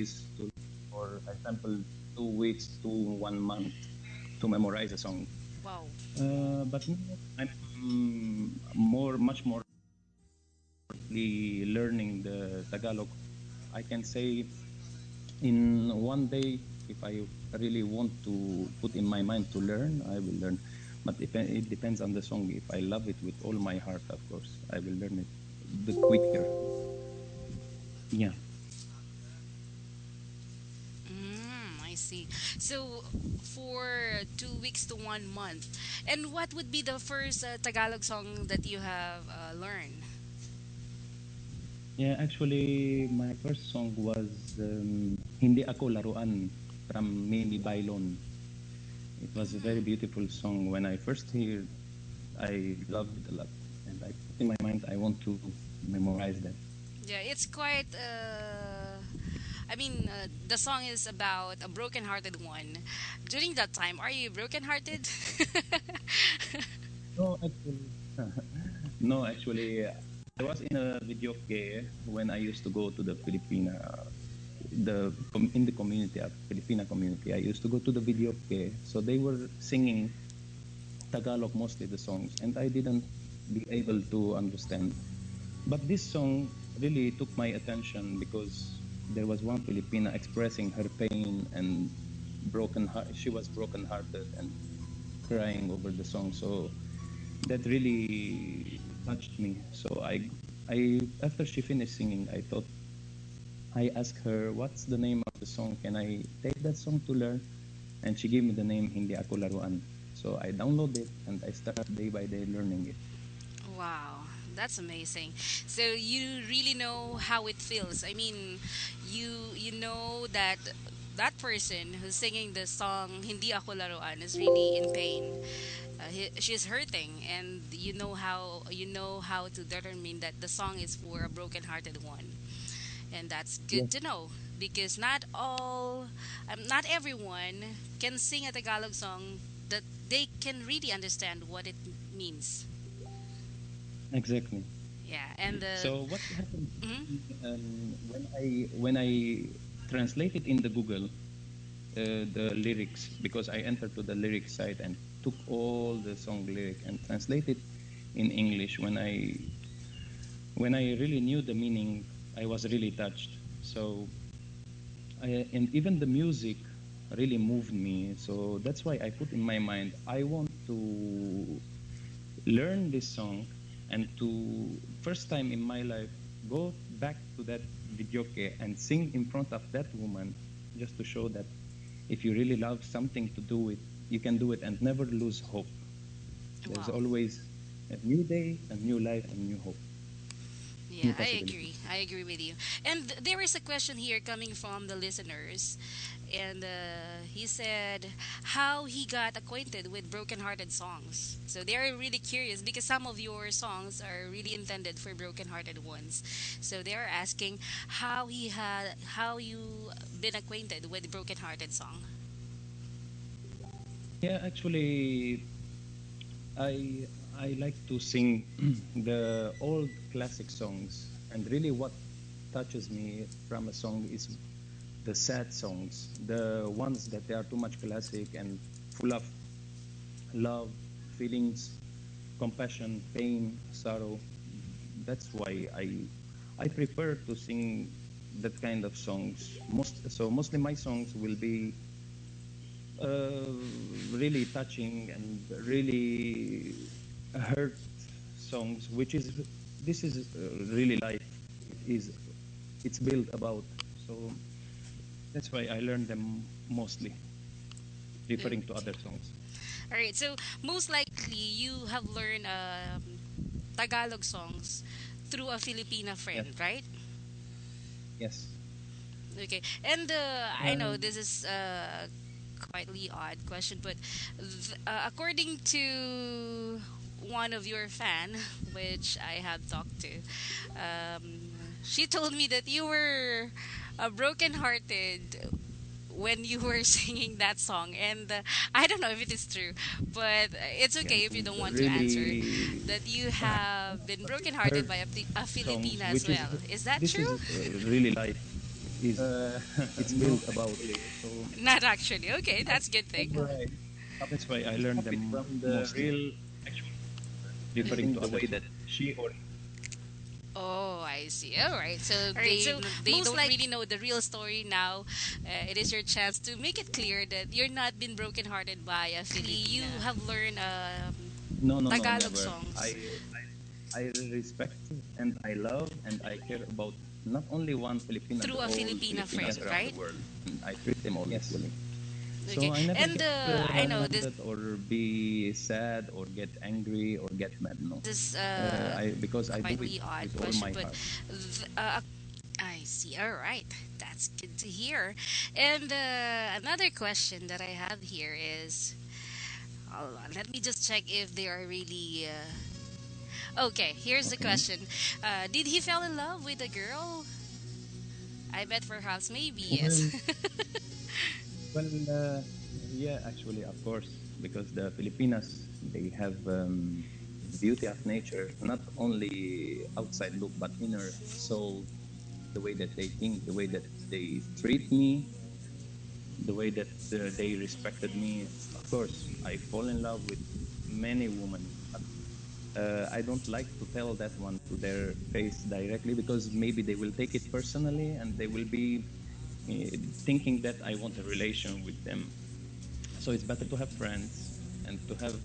is to, for example, 2 weeks to 1 month to memorize a song. Wow. But now I'm much more learning the Tagalog. I can say in one day, if I really want to put in my mind to learn, I will learn. But it depends on the song. If I love it with all my heart, of course, I will learn it the quicker. Yeah. I see. So, for 2 weeks to 1 month, and what would be the first Tagalog song that you have learned? Yeah, actually, my first song was Hindi Ako Laruan from Mimi Bailon. It was a very beautiful song. When I first heard, I loved it a lot. And I put in my mind, I want to memorize that. Yeah, it's quite. I mean, the song is about a broken-hearted one. During that time, are you broken-hearted? No, actually, no, actually, I was in a video when I used to go to the in the community, Filipina community. I used to go to the video, so they were singing Tagalog mostly the songs, and I didn't be able to understand. But this song really took my attention because there was one Filipina expressing her pain and broken heart. She was broken hearted and crying over the song. So that really touched me. So I after she finished singing, I asked her, "What's the name of the song? Can I take that song to learn?" And she gave me the name Hindi Ako Laruan. So I downloaded it and I started day by day learning it. Wow, that's amazing. So you really know how it feels. I mean, you know that that person who's singing the song Hindi Ako Laruan is really in pain. She's hurting, and you know how to determine that the song is for a broken-hearted one, and that's good Yes, to know because not everyone can sing a Tagalog song that they can really understand what it means. exactly. Yeah, and So what happened mhm. when I translated in the Google the lyrics, because I entered to the lyric site and took all the song lyric and translated in English. When I really knew the meaning, I was really touched. So and even the music really moved me. So that's why I put in my mind I want to learn this song and to first time in my life go back to that videoke and sing in front of that woman, just to show that if you really love something to do it, you can do it and never lose hope. There's Wow. always a new day, a new life, and new hope, Yeah, new I agree. possibilities. I agree with you. And there is a question here coming from the listeners. And he said how he got acquainted with broken-hearted songs. So they're really curious because some of your songs are really intended for broken-hearted ones. So they are asking how you been acquainted with broken-hearted song. Yeah, actually, I I like to sing the old classic songs, and really what touches me from a song is the sad songs, the ones that they are too much classic and full of love, feelings, compassion, pain, sorrow. That's why I prefer to sing that kind of songs. Mostly my songs will be uh, really touching and really hurt songs, which is this is really life. It is it's built about. So that's why I learned them mostly, referring to Okay. other songs. All right. So most likely you have learned Tagalog songs through a Filipina Yes, friend, right? yes. Okay. And I know Um, this is quietly odd question, but according to one of your fan, which I have talked to, she told me that you were broken-hearted when you were singing that song, and I don't know if it is true, but it's yeah, okay if you don't want to answer. really That you have been broken-hearted hurt by a songs, Filipina as which is well. Is that this true? is really life. is Uh, it's no, built about. actually. So Not actually. Okay, I, that's a good thing. I that's why I learned Copy them from the mostly, real actual I referring think to the other way that songs. she or Oh, I see. All right. So all right, so they most don't like really know the real story now. It is your chance to make it clear that you're not been brokenhearted by a you Filipina. have learned No, no, no, Tagalog never. songs. I respect and I love and I care about not only one Filipina, Through the a all Filipina Filipinas friend, around the right? world, and I treat them all Yes. equally. Okay. So I never And get I know this upset or be sad or get angry or get mad. No, is I because a I do it quietly odd with all question, my but heart. I see. All right, that's good to hear. And another question that I have here is, hold on, let me just check if they are really. Okay, here's the Okay. question. Did he fell in love with a girl? I bet perhaps maybe yes. Well, well, yeah, actually, of course, because the Filipinas they have the beauty of nature, not only outside look but inner soul, the way that they think, the way that they treat me, the way that they respected me. Of course, I fall in love with many women, but I don't like to tell that one to their face directly because maybe they will take it personally and they will be thinking that I want a relation with them. So it's better to have friends and to have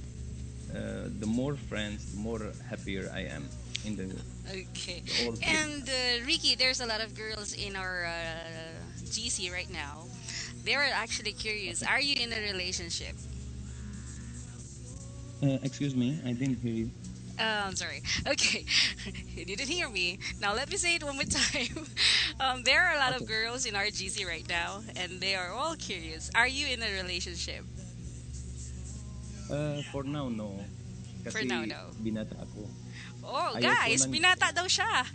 the more friends, the more happier I am in Okay. the all And Filipinas. Ricky, there's a lot of girls in our GC right now. They're actually curious. Okay. Are you in a relationship? Excuse me, I didn't hear you. I'm sorry. Okay, you didn't hear me. Now let me say it one more time. There are a lot of Okay. girls in our GC right now, and they are all curious. Are you in a relationship? For now, no. For now, Kasi no. binata ako. Oh, Ayaw ko guys, ng... binata daw siya.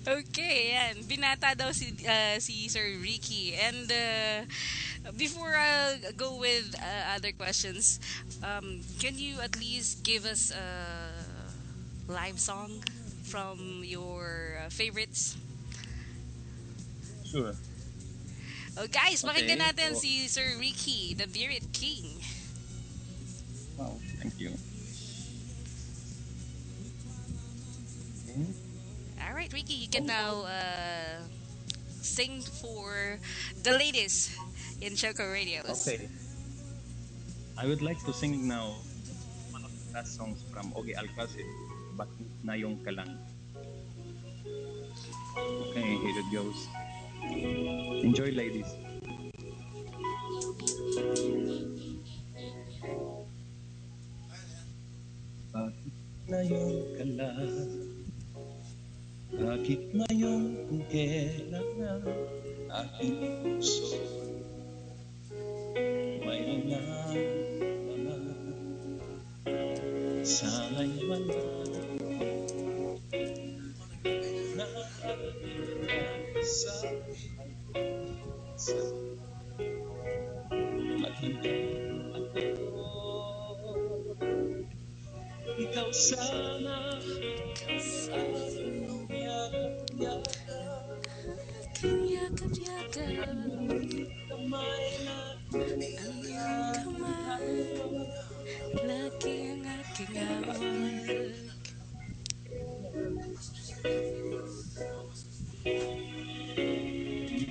Okay, yan. Binata daw si Sir Ricky. And before I go with other questions, can you at least give us a live song from your favorites? Sure. Oh, guys, pakinggan Okay. natin So, si Sir Ricky, the Birit King. wow, thank you. Okay. All right, Ricky, you can Oh, oh. now sing for the ladies in Choco Radios. Okay. I would like to sing now one of the last songs from Ogie Alcacid, Bakit na yung kalang. Okay, here it goes. Enjoy, ladies. Bakit na yung kalang? Bakit ngayon kung kailangan aking puso may nararamdaman? Sana'y wala na sa isang magandang ako. Ikaw sana aking yakap-yakap, Yakap-yakap ang kamay ang natin iyong aking kamay, hawak. lagi ang aking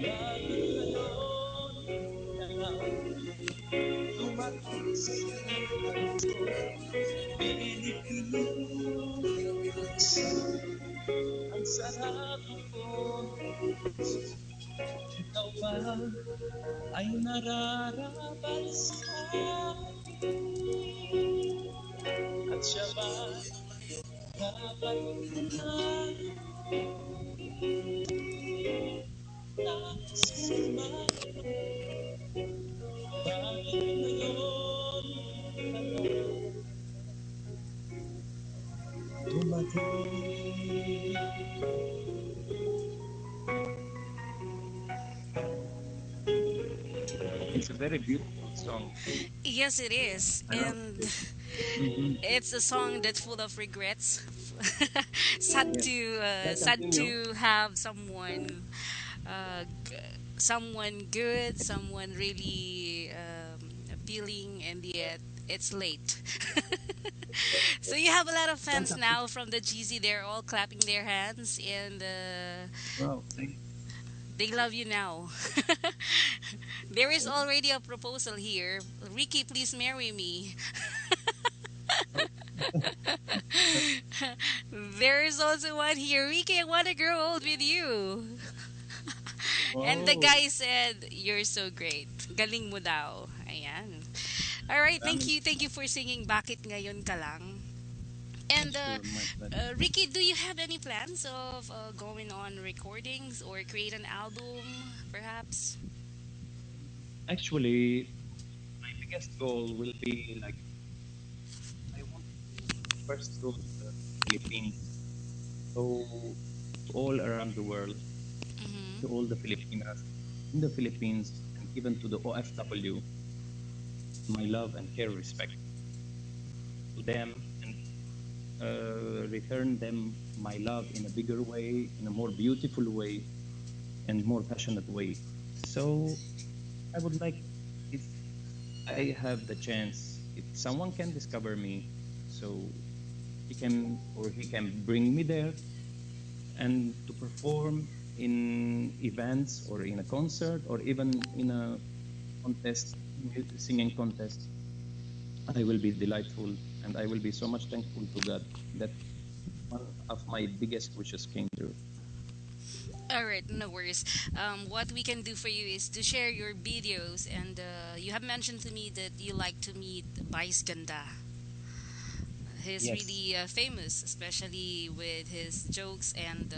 Bakit hawak. ngayon ka lang dumating sa puso? Pinipilis ang sarap ng puso. Ikaw ba ay nararapat sa akin? At siya ba dapat na nakasama? Bakit ngayon ka lang dumating? It's a very beautiful song. Yes, it is. I love And it. Hmm. it's a song that's full of regrets. sad Yes. to Yeah, sad continue. to have someone someone good, someone really appealing, and yet it's late. So you have a lot of fans Fantastic. now from the GZ. They're all clapping their hands, and Wow. Thank they love you now. There is you. already a proposal here. Ricky, please marry me. There is also one here. Ricky, I want to grow old with you. And the Oh, guy said, "You're so great. Galing mo daw." Ayan. All right, thank maraming you. Thank you for singing Bakit Ngayon Ka Lang. And sure, my pleasure. Ricky, do you have any plans of going on recordings or create an album, perhaps? Actually, my biggest goal will be like I want to first go to the Philippines, so all around the world, to Mm-hmm. all the Filipinas in the Philippines, and even to the OFW, my love and care respect to them, and return them my love in a bigger way, in a more beautiful way, and more passionate way. So I would like, if I have the chance, if someone can discover me, so he can bring me there and to perform in events or in a concert or even in a contest, singing contest, I will be delightful and I will be so much thankful to God that one of my biggest wishes came true. All right, no worries. What we can do for you is to share your videos, and you have mentioned to me that you like to meet Vice Ganda. He's Yes, really famous, especially with his jokes and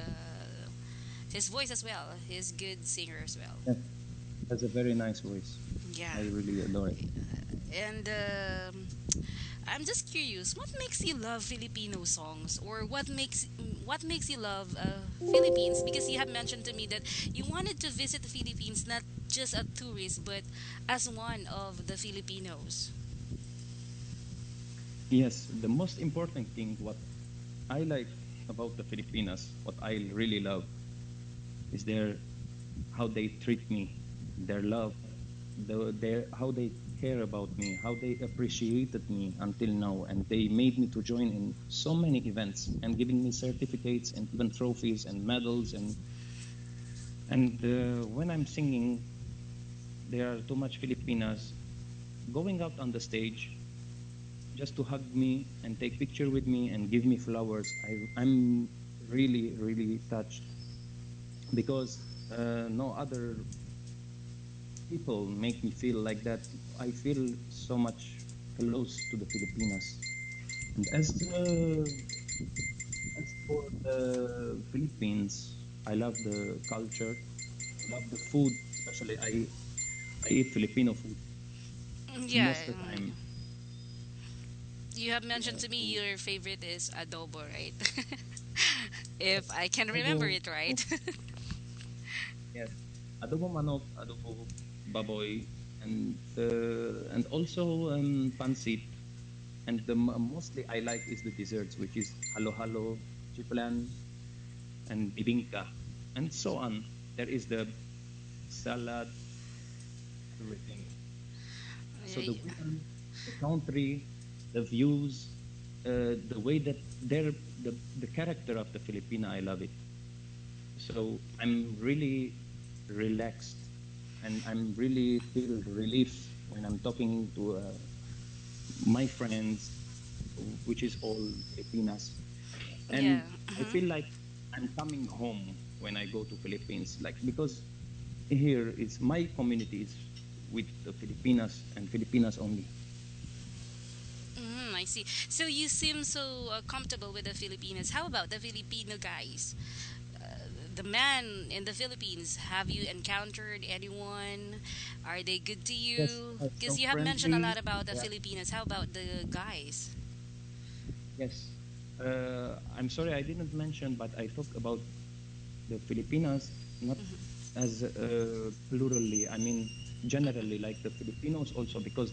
his voice as well. He's good singer as well. yes, has a very nice voice. Yeah, I really adore it. and I'm just curious, what makes you love Filipino songs, or what makes you love Philippines? Because you have mentioned to me that you wanted to visit the Philippines not just a tourist, but as one of the Filipinos. Yes, the most important thing, what I like about the Filipinas, what I really love, is how they treat me, their love, their how they care about me, how they appreciated me until now, and they made me to join in so many events and giving me certificates and even trophies and medals and when I'm singing, there are too much Filipinas going out on the stage just to hug me and take picture with me and give me flowers. I'm really really touched because no other people make me feel like that. I feel so much close to the Filipinas. And as for the Philippines, I love the culture. I love the food, especially I eat Filipino food Mm, yeah, most of the time. you have mentioned Yeah, to me so your favorite is adobo, right? If yes, I can remember adobo it manok, right. yes, adobo manok, adobo baboy, and also pancit. And the mostly I like is the desserts, which is halo-halo, chiplan, and bibingka, and so on. There is the salad, everything. So the Yeah. weather, the country, the views, the way that the character of the Filipina, I love it. So I'm really relaxed, and I'm really feel relief when I'm talking to my friends, which is all Filipinas. Yeah. And I Mhm. feel like I'm coming home when I go to Philippines, like because here is my community is with the Filipinas and Filipinas only. I see. So you seem so comfortable with the Filipinos. How about the Filipino guys? The man in the Philippines, have you encountered anyone? Are they good to Yes, you? Because so you have mentioned a lot friendly. about the Yeah, Filipinos. How about the guys? yes. I'm sorry I didn't mention, but I talk about the Filipinas. Not. as plurally, I mean, generally, like the Filipinos also, because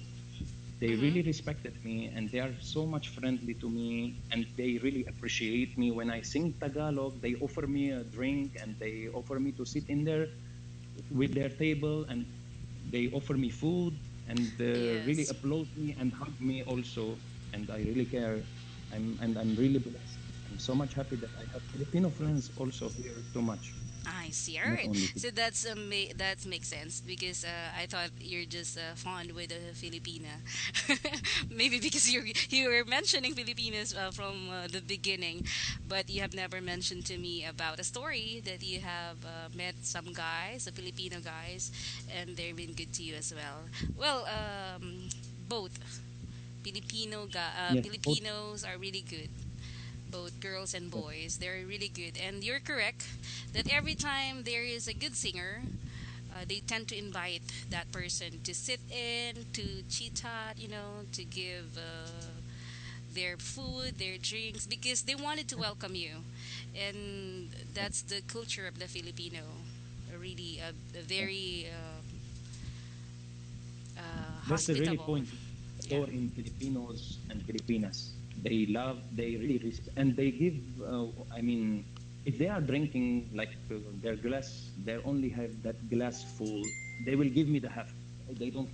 they really Mm-hmm. respected me and they are so much friendly to me and they really appreciate me when I sing Tagalog. They offer me a drink and they offer me to sit in there with their table and they offer me food and really Yes. applaud me and hug me also. And I really care. I'm really blessed. I'm so much happy that I have Filipino friends also here so much, I see. All not right. only So that makes sense because I thought you're just fond with a Filipina. Maybe because you were mentioning Filipinas from the beginning, but you have never mentioned to me about a story that you have met some guys, the Filipino guys, and they've been good to you as well. Well, both yes, both. Filipinos are really good, both girls and Yes, boys. They're really good. And you're correct that every time there is a good singer, they tend to invite that person to sit in, to chit chat, to give their food, their drinks, because they wanted to welcome you. And yes, that's the culture of the Filipino. Really a yes. very That's the really hospitable. point. Yeah. Adore in Filipinos and Filipinas. They love, they really respect, and they give. I mean, if they are drinking like their glass, they only have that glass full. They will give me the half. They don't.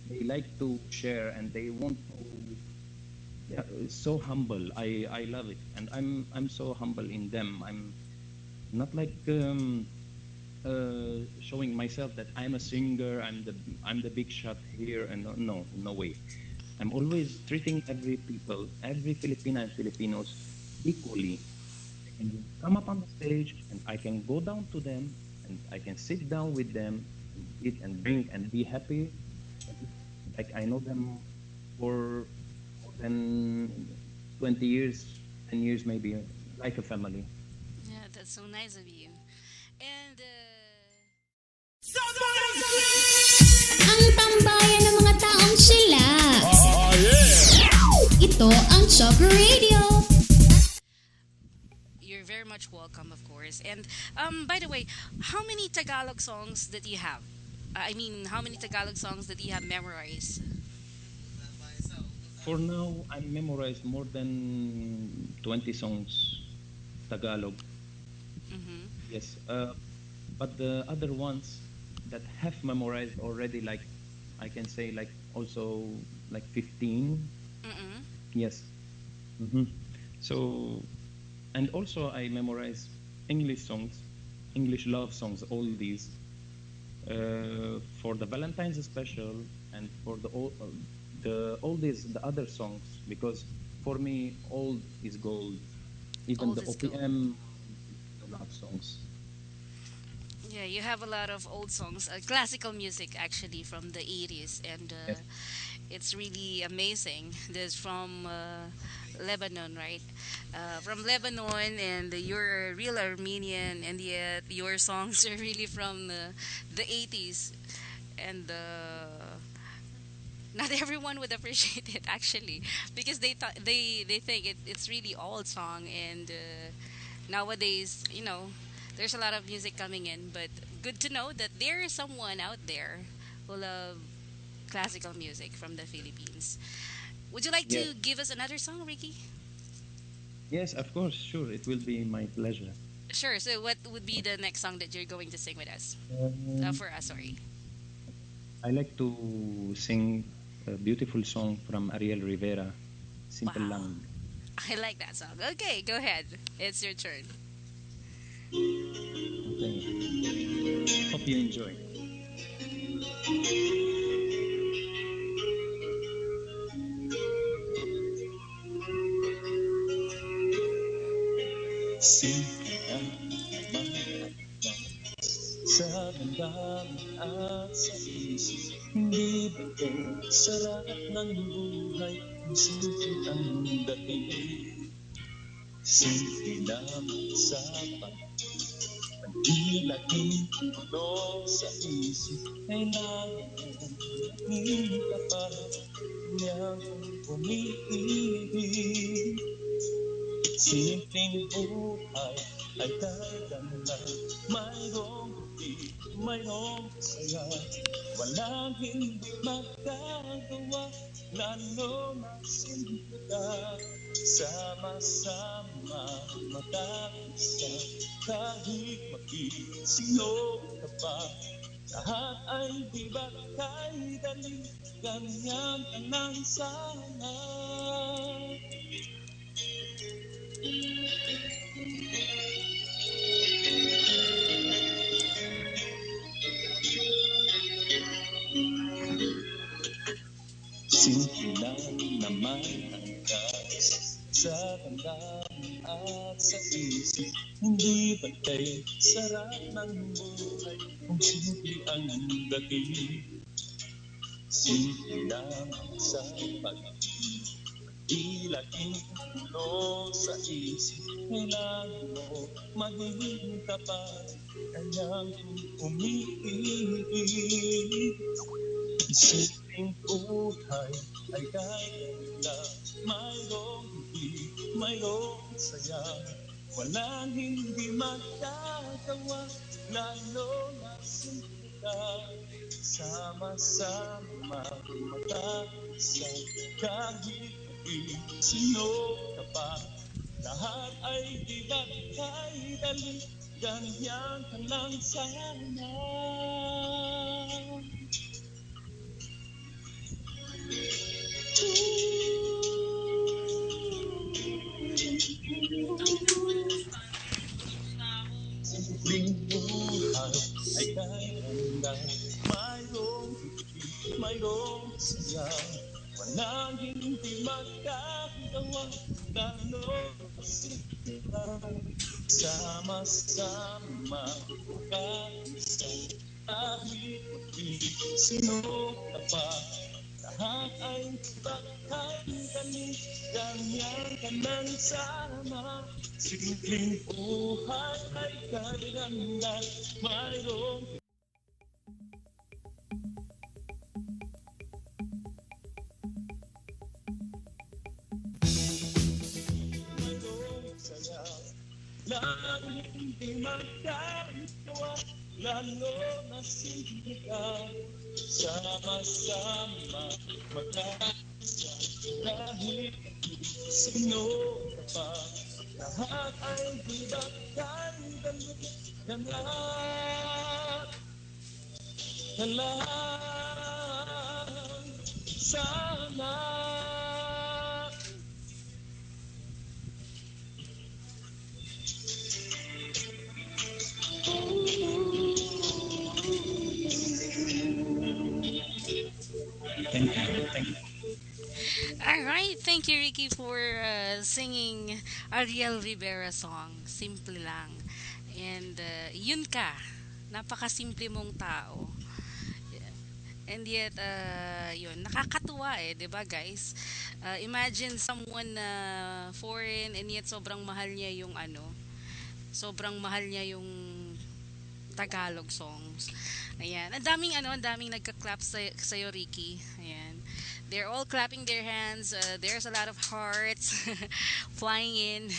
They like to share, and they want to. Yeah, it's so humble. I love it, and I'm so humble in them. I'm not like showing myself that I'm a singer, I'm the big shot here, and no way. I'm always treating every people, every Filipina and Filipinos equally. I can come up on the stage and I can go down to them and I can sit down with them and eat and drink and be happy. Like I know them for more than 20 years, 10 years maybe, like a family. Yeah, that's so nice of you. And Ang tambayan ng mga taong sila. Ito ang Choco Radio. you're very much welcome, of course. And by the way, how many Tagalog songs that you have? I mean, how many Tagalog songs that you have memorized? For now, I memorized more than 20 songs Tagalog. Mm-hmm. Yes. But the other ones that have memorized already, like I can say, like also like 15. Mm-mm. Yes. hmm So, and also I memorize English songs, English love songs, all these for the Valentine's special and for all these the other songs because for me old is gold. Even Old the is gold. OPM love songs. Yeah, you have a lot of old songs, classical music actually from the 80s, and Yes. it's really amazing. There's from Lebanon, right? From Lebanon, and you're a real Armenian, and yet your songs are really from the 80s. And not everyone would appreciate it actually because they think it's really old song and nowadays there's a lot of music coming in, but good to know that there is someone out there who love classical music from the Philippines. Would you like Yes. to give us another song, Ricky? Yes, of course, sure. It will be my pleasure. Sure. So what would be the next song that you're going to sing with us, Um, for us, sorry? I like to sing a beautiful song from Ariel Rivera, Simple Wow, Lang. I like that song. Okay, go ahead, it's your turn. Okay. Hope you enjoy. Simple lang naman sa damdamin at sa isip. Hindi bagay sa lahat ng buhay kung simple ang dating. Simple naman sa pag-ilagay puno sa isip. Kailangan maging tapat niyang umiibig. Simpleng buhay ay kaganda, mayroong hindi, mayroong saya. Walang hindi magagawa, lalo na simple ka. Sama-sama mag-aisa, kahit mag-isino ka pa. Lahat ay di ba kay dali, ganyan ka lang sana. Simple lang naman ang nais sa damdamin at sa isip. Hindi bantay sarap ng buhay kung simple ang dating. Simple lang sa pag-ibig, di laging ulo sa isip. Kailangan mo maging tapat, kanyang umiibig. Simpleng buhay ay gaganda, mayroong hindi, mayroong saya. Walang hindi magagawa, lalo na simple ka. Sama-sama mag-aisa, kahit sino ka pa. Lahat ay di ba kay dali, ganyan ka lang sana. Simpleng buhay ay kaganda, mayroong higit, mayroong saya. Walang hindi magkagawa, lalo sila. Sama-sama mag-isa, kahit sino ka pa. Lahat ay pagkakali, ganyan ka ng sama. Simpleng buhay ay kaganda, mayroong saya. Laging hindi magkagawa, lalo na simple ka. Sama-sama mag-aisa, kahit sino ka pa. Lahat ay di ba kay dali, ganyan ka lang sana. Thank you. Thank you. All right, thank you, Ricky, for singing Ariel Rivera song, Simple Lang. And yun ka, napakasimple mong tao. And yet, yun, nakakatuwa eh, di ba guys? Imagine someone na foreign and yet sobrang mahal niya yung sobrang mahal niya yung Tagalog songs. Ayan. Ang daming nagka-clap sa'yo, Ricky. Ayan. They're all clapping their hands. There's a lot of hearts flying in.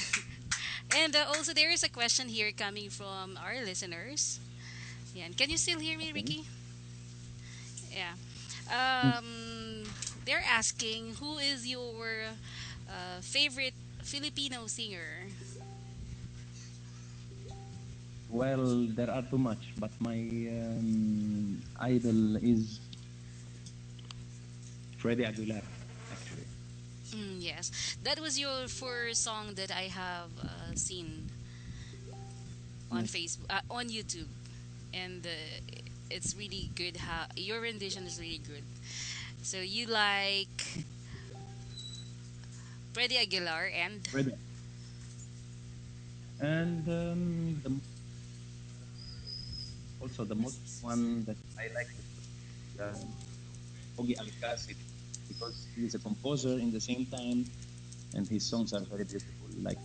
And also, there is a question here coming from our listeners. Ayan. Can you still hear me, Okay. Ricky? Yeah. They're asking, who is your favorite Filipino singer? Well, there are too much, but my idol is Freddie Aguilar, actually. Yes, that was your first song that I have seen on Yes. Facebook, on YouTube, and it's really good. How your rendition is really good. So you like Freddie Aguilar and Freddie. And also the most one that I like is Ogie Alcacid, because he's a composer in the same time, and his songs are very beautiful. Like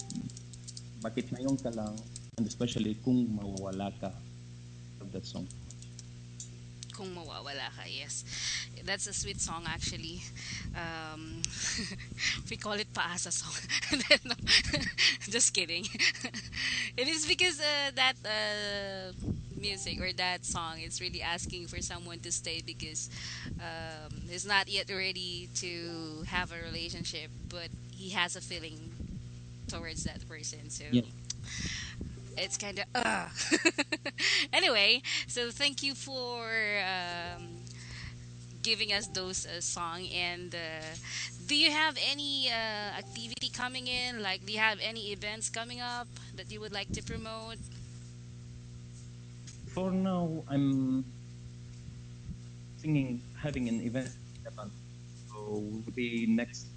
Bakit Ngayon Ka Lang, and especially Kung Mawawala Ka. I love that song. Kung mawawala ka, yes. That's a sweet song actually. Um, we call it paasa song. No, just kidding. It is because that music or that song is really asking for someone to stay because he's not yet ready to have a relationship, but he has a feeling towards that person. So Yeah. it's kind of anyway, so thank you for giving us those song and do you have any activity coming in, like do you have any events coming up that you would like to promote? For now, I'm singing, having an event in Lebanon. So maybe next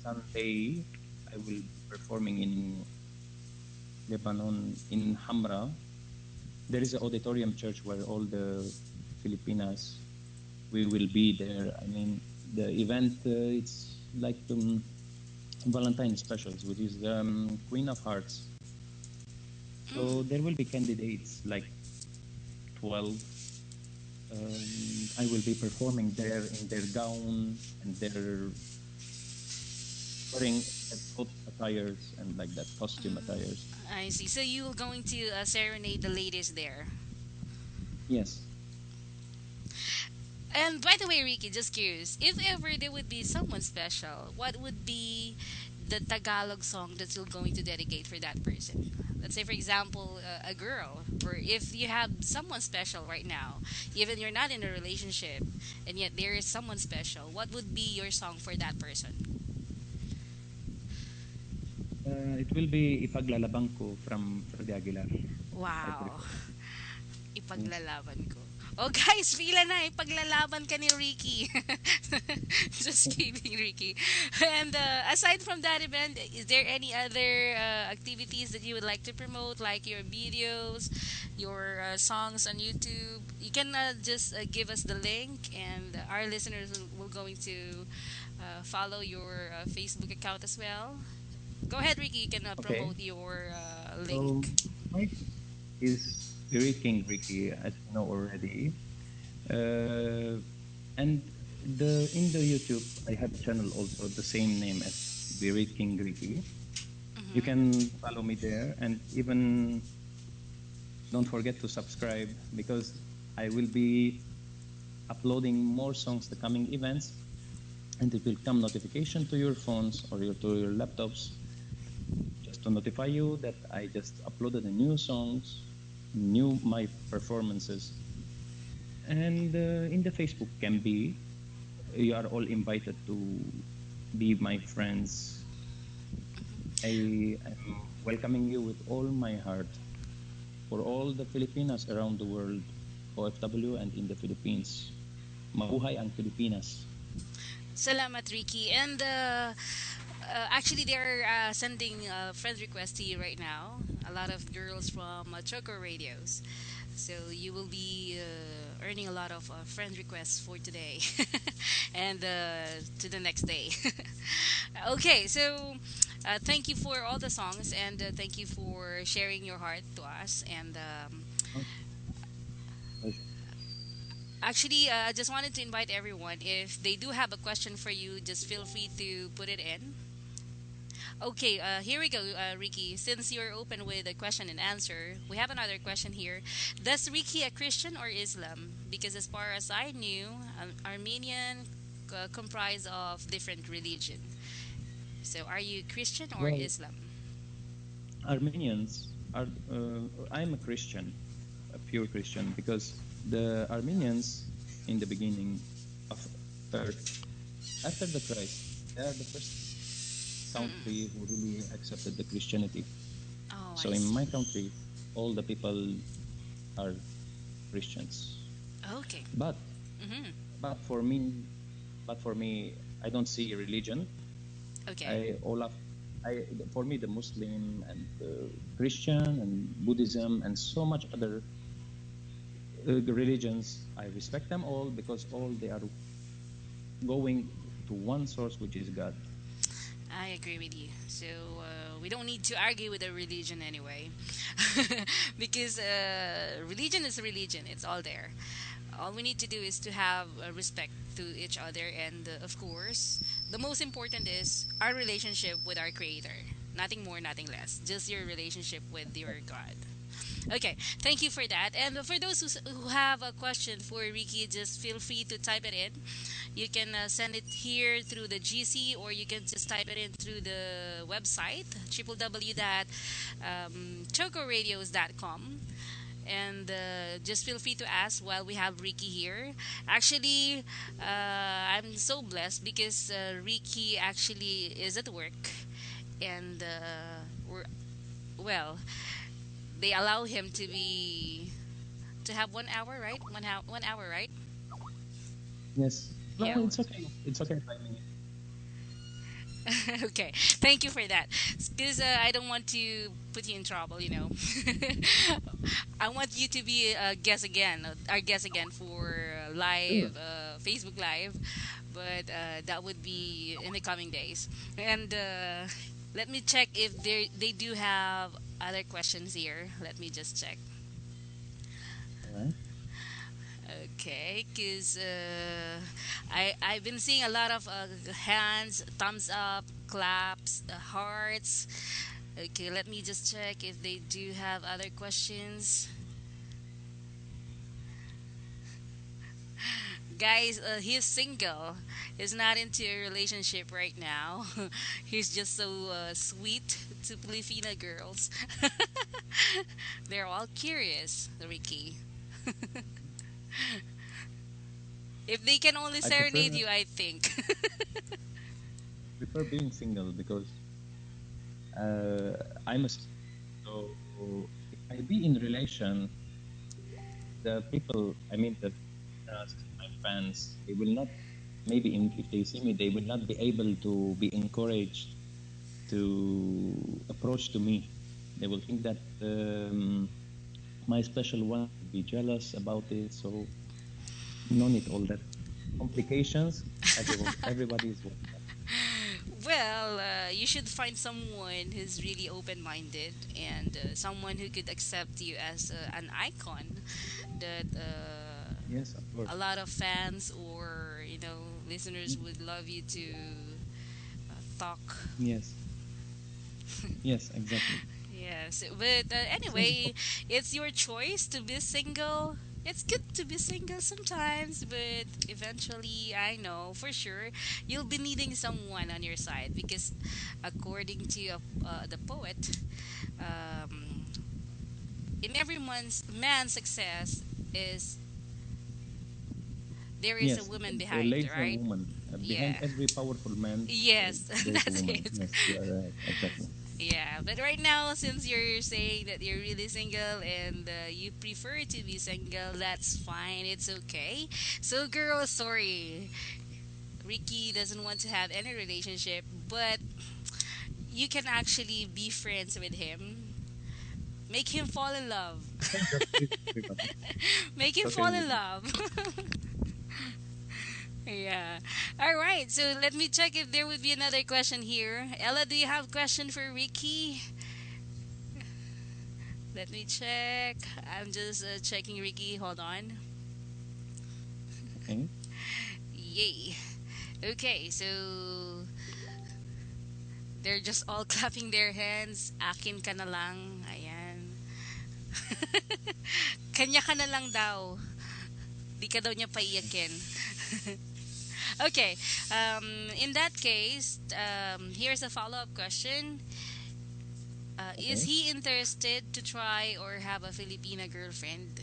Sunday, I will be performing in Lebanon in Hamra. There is an auditorium church where all the Filipinas we will be there. I mean, the event it's like Valentine specials, which is Queen of Hearts. So there will be candidates like 12. I will be performing there in their gown and their wearing coat attires and like that costume attires. I see, so you're going to serenade the ladies there. Yes. And by the way, Ricky, just curious, if ever there would be someone special, what would be the Tagalog song that you're going to dedicate for that person? Let's say, for example, a girl, or if you have someone special right now, even you're not in a relationship, and yet there is someone special, what would be your song for that person? It will be Ipaglalaban Ko from Freddy Aguilar. I Wow. prefer. Yes. Ipaglalaban ko. Oh guys, pila na, ipaglalaban ka ni Ricky. Just kidding, Ricky. And aside from that event, is there any other activities that you would like to promote, like your videos, your songs on YouTube? You can just give us the link, and our listeners will going to follow your Facebook account as well. Go ahead, Ricky. You can Okay. promote your So link. my is Birit King Ricky, as you know already. And in the YouTube, I have a channel also the same name as Birit King Ricky. You Mm-hmm. can follow me there, and even don't forget to subscribe because I will be uploading more songs the coming events, and it will come notification to your phones or to your laptops just to notify you that I just uploaded a new songs, new my performances. And in the Facebook can be, you are all invited to be my friends. I am welcoming you with all my heart for all the Filipinas around the world, OFW and in the Philippines. Mabuhay ang Pilipinas. Salamat, Ricky. And actually, they're sending a friend request to you right now. A lot of girls from Choco radios. So you will be earning a lot of friend requests for today and to the next day. Okay, so thank you for all the songs and thank you for sharing your heart to us. And actually, I just wanted to invite everyone, if they do have a question for you, just feel free to put it in. Okay, here we go, Ricky. Since you're open with a question and answer, we have another question here. Does Ricky a Christian or Islam? Because as far as I knew, Armenian comprise of different religion. So are you Christian or Well, Islam? Armenians are, I'm a Christian, a pure Christian, because the Armenians in the beginning of earth, after the Christ, they are the first country who really accepted the Christianity. Oh, So I in see. my country, all the people are Christians. Okay. But Mm-hmm. but for me, but for me, I don't see religion. Okay. I all of I for me the Muslim and the Christian and Buddhism and so much other religions, I respect them all because all they are going to one source, which is God. I agree with you. So we don't need to argue with a religion anyway, because religion is a religion. It's all there. All we need to do is to have respect to each other, and of course, the most important is our relationship with our Creator. Nothing more, nothing less. Just your relationship with your God. Okay, thank you for that. And for those who have a question for Ricky, just feel free to type it in. You can send it here through the GC, or you can just type it in through the website www.chocoradios.com. And just feel free to ask while we have Ricky here. Actually, I'm so blessed because Ricky actually is at work, and we're well. They allow him to have 1 hour, right? 1 hour, right? Yes. Yeah. No, it's okay. It's okay. Timing. Okay, thank you for that. Because I don't want to put you in trouble, you know. I want you to be a guest again, our guest again for Sure. live Facebook Live, but that would be in the coming days. And let me check if they do have other questions here. Let me just check. All right. Okay, because I've been seeing a lot of hands, thumbs up, claps, hearts. Okay, let me just check if they do have other questions. Guys, he's single. He's not into a relationship right now. He's just so sweet to Filipina girls. They're all curious, Ricky. If they can only I serenade prefer you, I think. prefer being single because I'm a so if I be in relation, the people, I mean my fans, they will not maybe if they see me, they will not be able to be encouraged to approach to me. They will think that my special one will be jealous about it. So no need all that complications. Everybody is welcome. Well, you should find someone who's really open minded, and someone who could accept you as an icon that Yes, of a course. lot of fans or listeners would love you to talk. Yes, yes, exactly. Yes, but anyway, it's your choice to be single. It's good to be single sometimes, but eventually, I know for sure you'll be needing someone on your side because, according to the poet, um, in every man's success is there is a Yes, woman there behind, lays a right? woman. Behind Yeah. every powerful man, Yes, there's a that's woman. it. Yes, you are right. Exactly. Yeah, but right now, since you're saying that you're really single and you prefer to be single, that's fine. It's okay. So, girl, sorry. Ricky doesn't want to have any relationship, but you can actually be friends with him. Make him fall in love. You can just leave everybody. Make It's him okay fall with in me. love. Yeah. All right. So let me check if there would be another question here. Ella, do you have question for Ricky? Let me check. I'm just checking Ricky. Hold on. Okay. Yay. Okay, so they're just all clapping their hands. Akin ka na lang. Ayan. Kanya ka na lang daw. Di ka daw niya paiyakin. Okay. In that case, here's a follow-up question. Is Okay. he interested to try or have a Filipina girlfriend?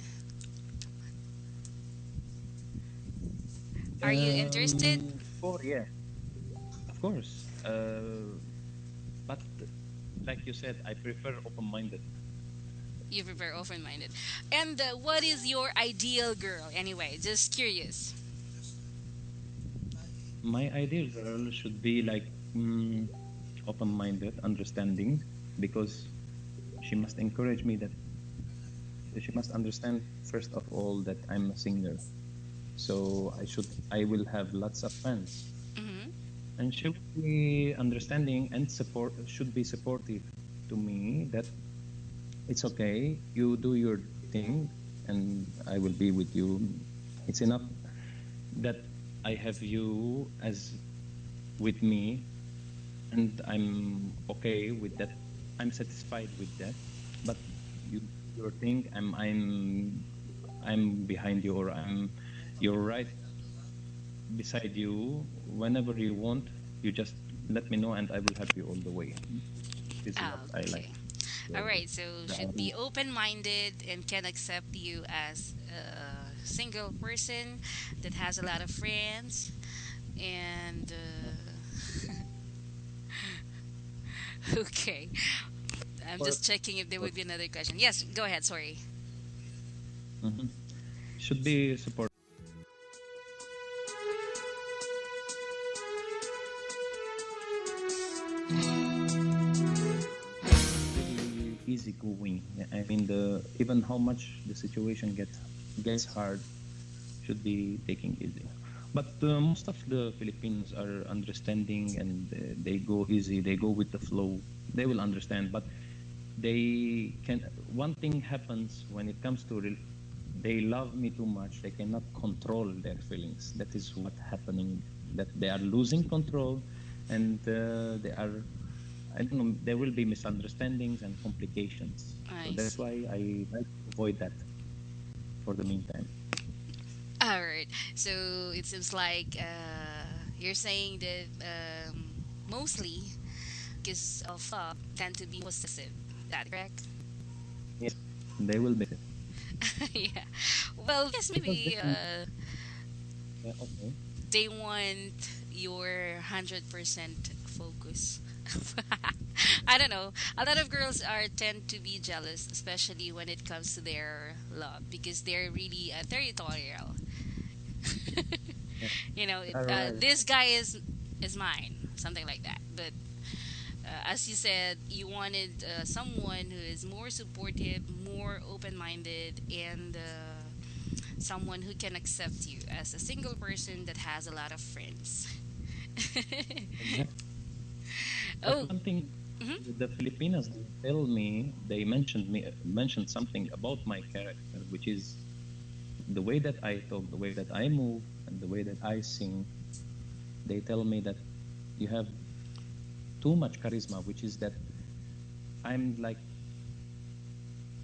Are you interested? Yeah, of course. But like you said, I prefer open-minded. You prefer open-minded. And what is your ideal girl? Anyway, just curious. My ideal girl should be like open-minded, understanding, because she must encourage me that she must understand first of all that I'm a singer. So I will have lots of fans, Mm-hmm. and she will be understanding and should be supportive to me that it's okay, you do your thing, and I will be with you It's enough that I have you as with me, and I'm okay with that. I'm satisfied with that. But you you think I'm behind you, or you're right beside you. Whenever you want, you just let me know, and I will help you all the way. This is what I like. Okay. All right. So The should be open-minded and can accept you as a single person that has a lot of friends and okay. I'm support, just checking if there would be another question. Yes, go ahead. Sorry. mhm. Should be support. Really easygoing. Yeah, I mean, the even how much the situation gets hard, should be taking easy. But most of the Filipinos are understanding, and they go easy. They go with the flow. They will understand. But they can. One thing happens when it comes to they love me too much. They cannot control their feelings. That is what happening. That they are losing control, and they are. I don't know. There will be misunderstandings and complications. So I that's see. why I like to avoid that for the meantime. All right. So it seems like you're saying that mostly because of love tend to be possessive. Is that correct? Yes, they will be. Yeah. Well, yes, Because maybe yeah, okay. they want your 100% focus. I don't know. A lot of girls are tend to be jealous, especially when it comes to their love, because they're really territorial. Yeah. All right. This guy is mine, something like that. But as you said, you wanted someone who is more supportive, more open-minded, and someone who can accept you as a single person that has a lot of friends. Exactly. But Oh, one thing, mhm. the Filipinas, they tell me, they mentioned something about my character, which is the way that I talk, the way that I move, and the way that I sing. They tell me that you have too much charisma, which is that I'm like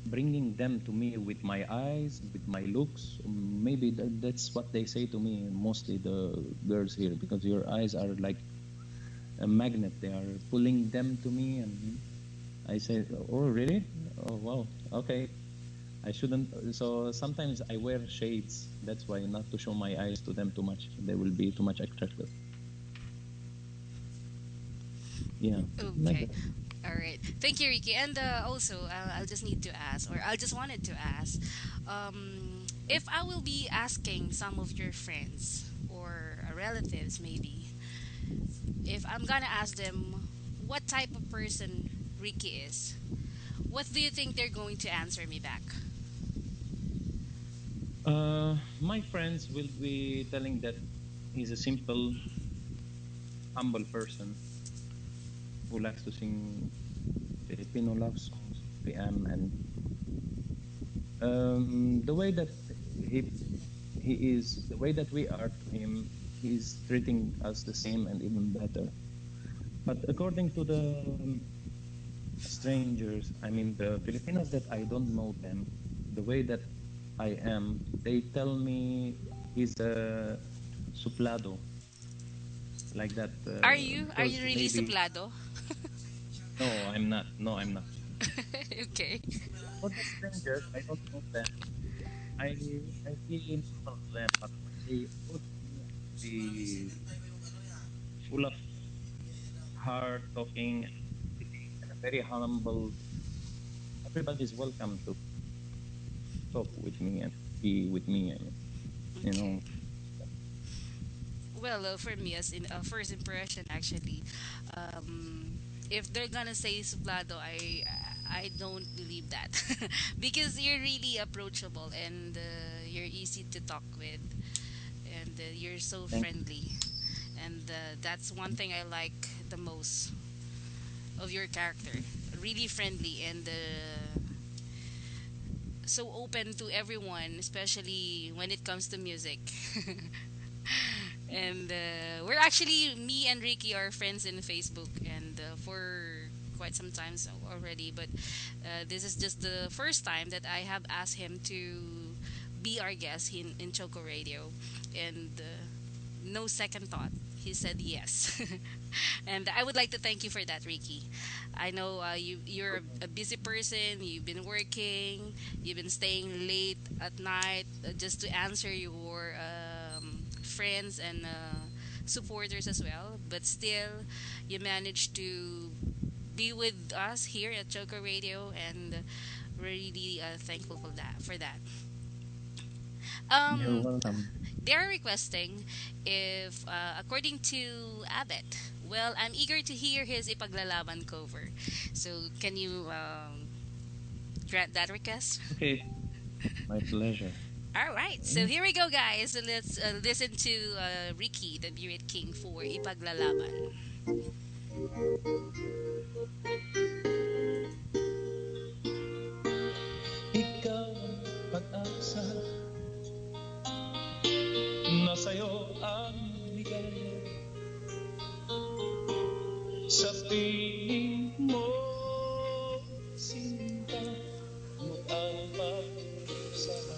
bringing them to me with my eyes, with my looks. Maybe that's what they say to me, mostly the girls here, because your eyes are like a magnet. They are pulling them to me, and I say, "Oh, really? Oh, wow. Okay. I shouldn't." So sometimes I wear shades. That's why, not to show my eyes to them too much. They will be too much attractive. Yeah, like Okay. that. All right. Thank you, Ricky. And also, I'll just need to ask, or I'll just wanted to ask, if I will be asking some of your friends or relatives, maybe, if I'm gonna ask them what type of person Ricky is, what do you think they're going to answer me back? My friends will be telling that he's a simple, humble person who likes to sing Filipino love songs, PM, and the way that he he is, the way that we are to him, he's treating us the same and even better. But according to the strangers, I mean the Filipinos that I don't know them, the way that I am, they tell me he's a suplado, like that, Are because you really maybe suplado? no, I'm not. No, I'm not. Okay. For the strangers, I don't know them. I feel normal to them, but when they approach me, be full of heart talking and speaking, and a very humble. Everybody is welcome to talk with me and be with me, and you Okay. know. Well, for me, as in first impression, actually, if they're gonna say suplado, I don't believe that because you're really approachable and you're easy to talk with, and you're so Thank friendly, and that's one thing I like the most of your character. Really friendly and so open to everyone, especially when it comes to music. And we're actually, me and Ricky are friends in Facebook, and for quite some time so already. But this is just the first time that I have asked him to be our guest in Choco Radio, and no second thought, he said yes. And I would like to thank you for that, Ricky. I know you're a busy person. You've been working. You've been staying late at night just to answer your friends and supporters as well. But still, you managed to be with us here at Choco Radio, and we're really thankful for that. You're Um, welcome. they're requesting if, according to Abbott, well, I'm eager to hear his Ipaglalaban cover. So, can you grant that request? Okay, my pleasure. All right, so Okay. here we go, guys. So let's listen to Ricky, the Birit King, for Ipaglalaban. Ikaw ang pag-asa, nasa'yo ang ligaya. Sa piling mo, sinta mo ang pagsama.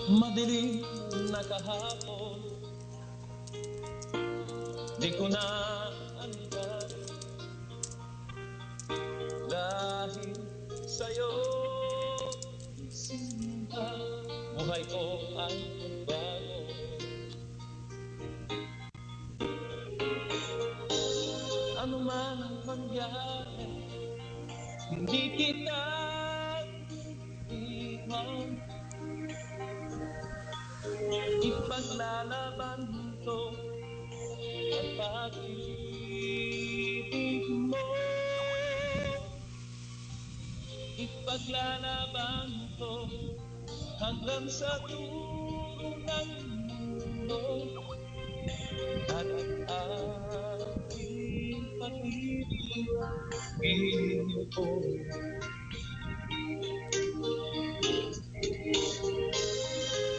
Madilim na kahapon, di ko na alikan. Dahil sa'yo, sinta, buhay ko ay bago. Ano man ang mangyari, hindi kita iwan. Ipaglalaban ko ang pag-ibig mo. Ipaglalaban ko hanggang sa dulo ng mundo. At aking pag-ibig ko.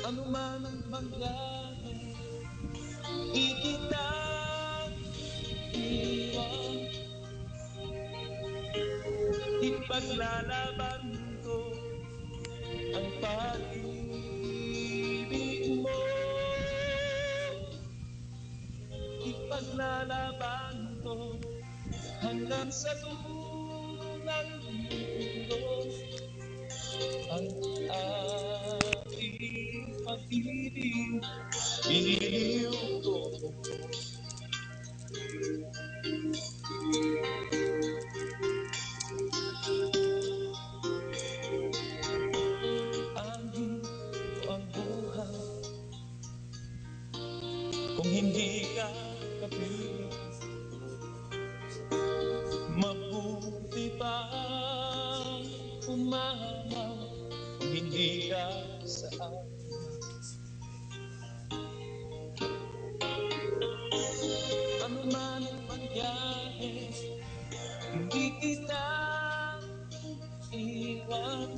Ano man ang mangyari, di kita iwan. Ipaglalaban ko ang pag-ibig mo. Ipaglalaban ko hanggang sa dulo ng mundo. Ang aking pag-ibig, iliw ko. Angin ko ang buhay, kung hindi ka kapiling. Mabuti pa umama kung hindi ka sa akin. Ano man ang mangyari, hindi kita iwan.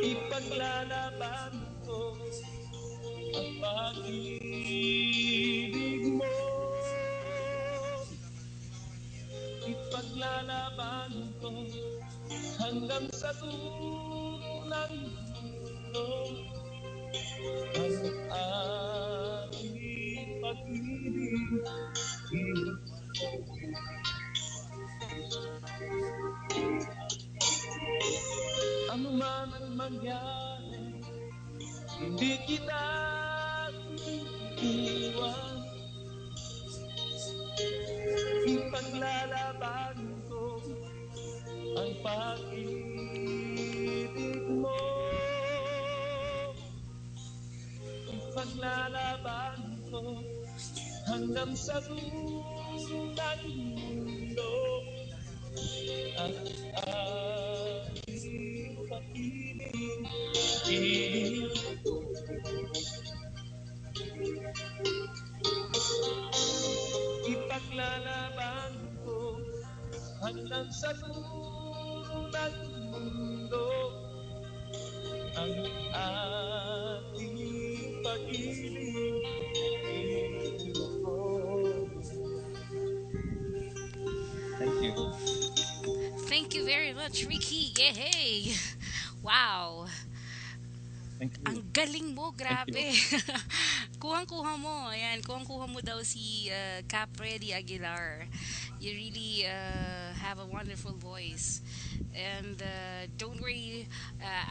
Ipaglalaban ko ang pag-ibig mo. Ipaglalaban ko hanggang sa dulo ng mundo. Ang aking pag-ibig, ano man ang mangyari, hindi kita iwan. Ipaglalaban ko ang pag-ibig mo. Ipaglalaban ko hanggang sa dulo ng mundo. Ang aking pag-ibig, ipaglalaban ko hanggang sa dulo ng mundo ang ating pag-ibig. Thank you. Thank you very much, Ricky. Yay! Wow. Thank Ang you. galing mo, Thank you. grabe. Kuhang-kuha mo. Ayan, kuhang-kuha mo daw si Capredi Aguilar. You really have a wonderful voice. And don't worry,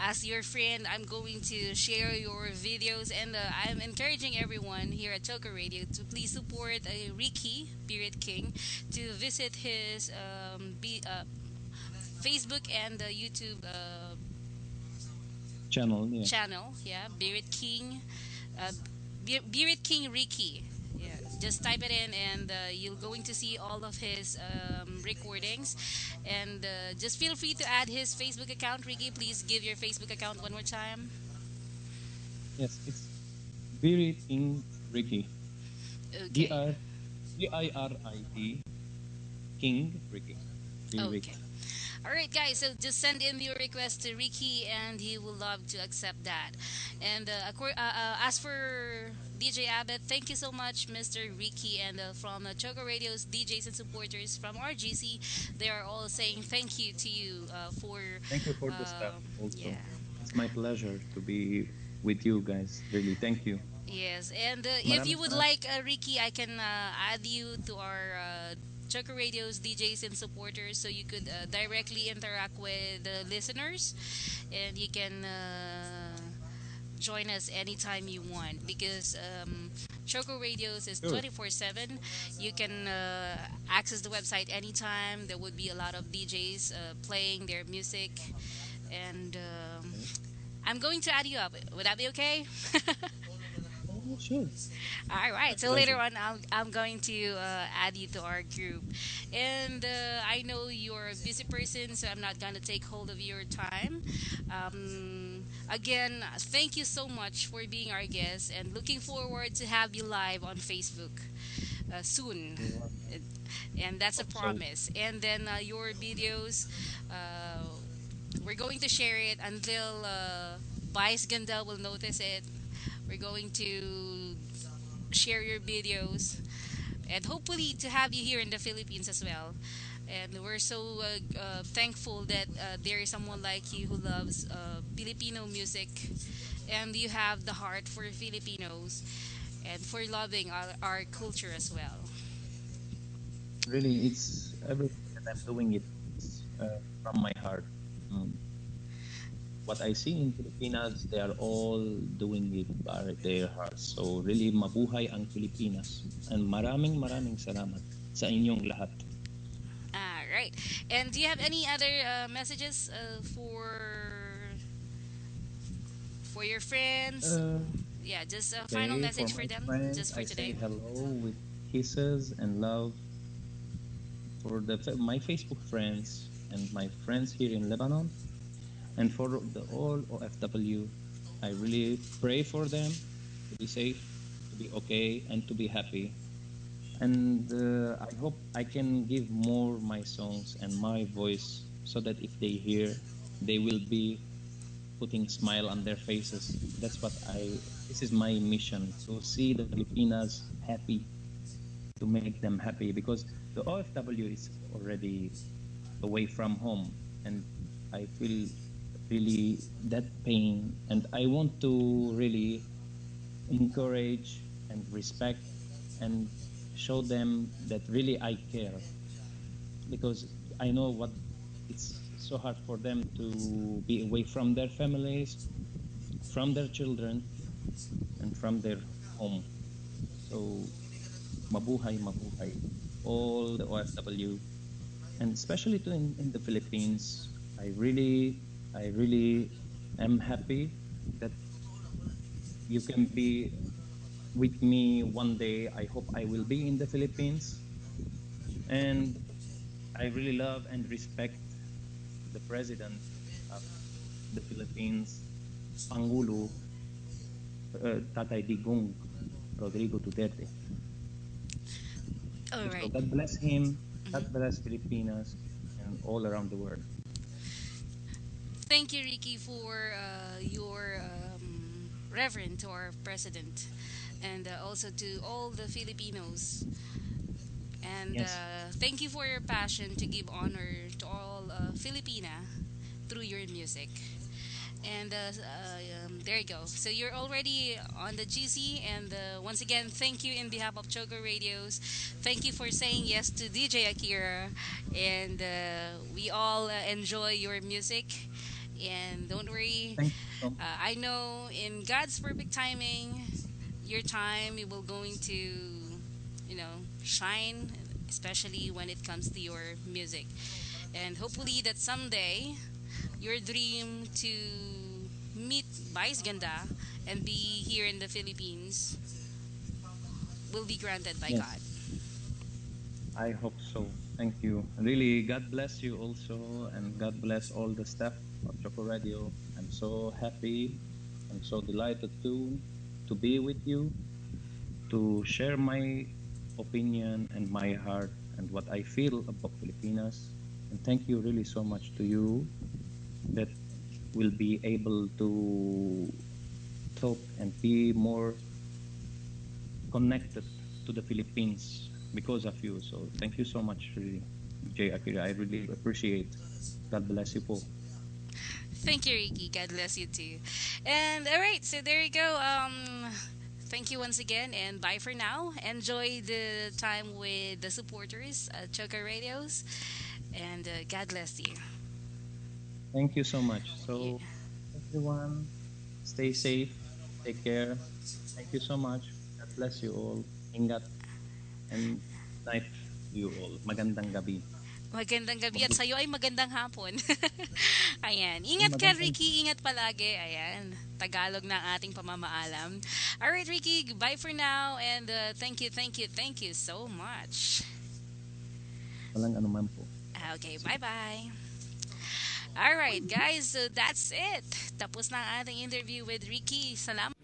as your friend, I'm going to share your videos. And I'm encouraging everyone here at Choco Radio to please support Ricky, Birit King, to visit his Facebook and YouTube Channel, yeah. channel. Yeah, Birit King, uh, Birit King Ricky. Yeah, just type it in, and you're going to see all of his recordings. And just feel free to add his Facebook account. Ricky, please give your Facebook account one more time. Yes, it's Birit King Ricky. Okay. DR Birit King Ricky. King Okay. Ricky. All right, guys. So just send in your request to Ricky, and he will love to accept that. And as for DJ Abbott, thank you so much, Mr. Ricky, and from Choco Radio's DJs and supporters from RGC, they are all saying thank you to you for. Thank you for the stuff Uh, also. yeah. It's my pleasure to be with you guys. Really, thank you. Yes, and if you Maraming would salamat. like, Ricky, I can add you to our Choco Radio's DJs and supporters, so you could directly interact with the listeners, and you can join us anytime you want, because Choco Radios is Sure. 24/7. You can access the website anytime. There would be a lot of DJs playing their music, and Okay. I'm going to add you up. Would that be okay? Oh, sure. All My right. So later pleasure. on, I'm going to add you to our group, and I know you're a busy person, so I'm not gonna take hold of your time. Again, thank you so much for being our guest, and looking forward to have you live on Facebook soon. You're welcome. Uh, And that's a Hope so. promise. And then your videos, uh, we're going to share it until Vice Ganda will notice it. We're going to share your videos, and hopefully to have you here in the Philippines as well. And we're so thankful that there is someone like you who loves Filipino music, and you have the heart for Filipinos and for loving our culture as well. Really, it's everything that I'm doing it from my heart. Um, what I see in Filipinas, they are all doing it by their hearts. So really, mabuhay ang Pilipinas. And maraming maraming salamat sa inyong lahat. Ah, right. And do you have any other messages for your friends? Uh, Yeah, just a final okay, for message for my them, friends, just for I say today. hello with kisses and love. For my Facebook friends and my friends here in Lebanon, and for all OFW, I really pray for them to be safe, to be okay, and to be happy. And I hope I can give more my songs and my voice so that if they hear, they will be putting smile on their faces. That's what this is my mission, to see the Filipinas happy, to make them happy, because the OFW is already away from home, and I feel really that pain, and I want to really encourage and respect and show them that really I care, because I know what it's so hard for them to be away from their families, from their children, and from their home. So mabuhay, mabuhay, all the OFW, and especially in the Philippines. I really am happy that you can be with me one day. I hope I will be in the Philippines, and I really love and respect the president of the Philippines, Pangulo, Tatay Digong Rodrigo Duterte. All So right. God bless him. Mhm. God bless Filipinas. and all around the world. Thank you, Ricky, for your reverend to our president, and also to all the Filipinos. And Yes, thank you for your passion to give honor to all Filipina through your music. And there you go. So you're already on the GC. And once again, thank you in behalf of Choco Radios. Thank you for saying yes to DJ Akira. And we all enjoy your music. And don't worry, thank you so much. I know in God's perfect timing, your time will going to, shine, especially when it comes to your music. And hopefully that someday your dream to meet Vice Ganda and be here in the Philippines will be granted by God. Yes, I hope so. Thank you. Really, God bless you also, and God bless all the staff of Choco Radio. I'm so happy. I'm so delighted to be with you, to share my opinion and my heart and what I feel about Filipinas. And thank you really so much to you that will be able to talk and be more connected to the Philippines because of you. So thank you so much, really, Jay Akira. I really appreciate. God bless you po. Thank you, Ricky. God bless you too. And all right, so there you go. Thank you once again, and bye for now. Enjoy the time with the supporters at Choco Radios, and God bless you. Thank you so much. Yeah. So everyone, stay safe, take care. Thank you so much. God bless you all. Ingat and night to you all. Magandang gabi. Magandang gabi at Mabuti. sa'yo ay magandang hapon. Ayan. Ingat ka, Magandang Ricky. Ingat palagi. Ayan. Tagalog ng ating pamamaalam. Alright, Ricky. Bye for now. And thank you, thank you, thank you so much. walang anuman po. Okay, bye-bye. Alright, guys. So that's it. Tapos na ang ating interview with Ricky. Salamat.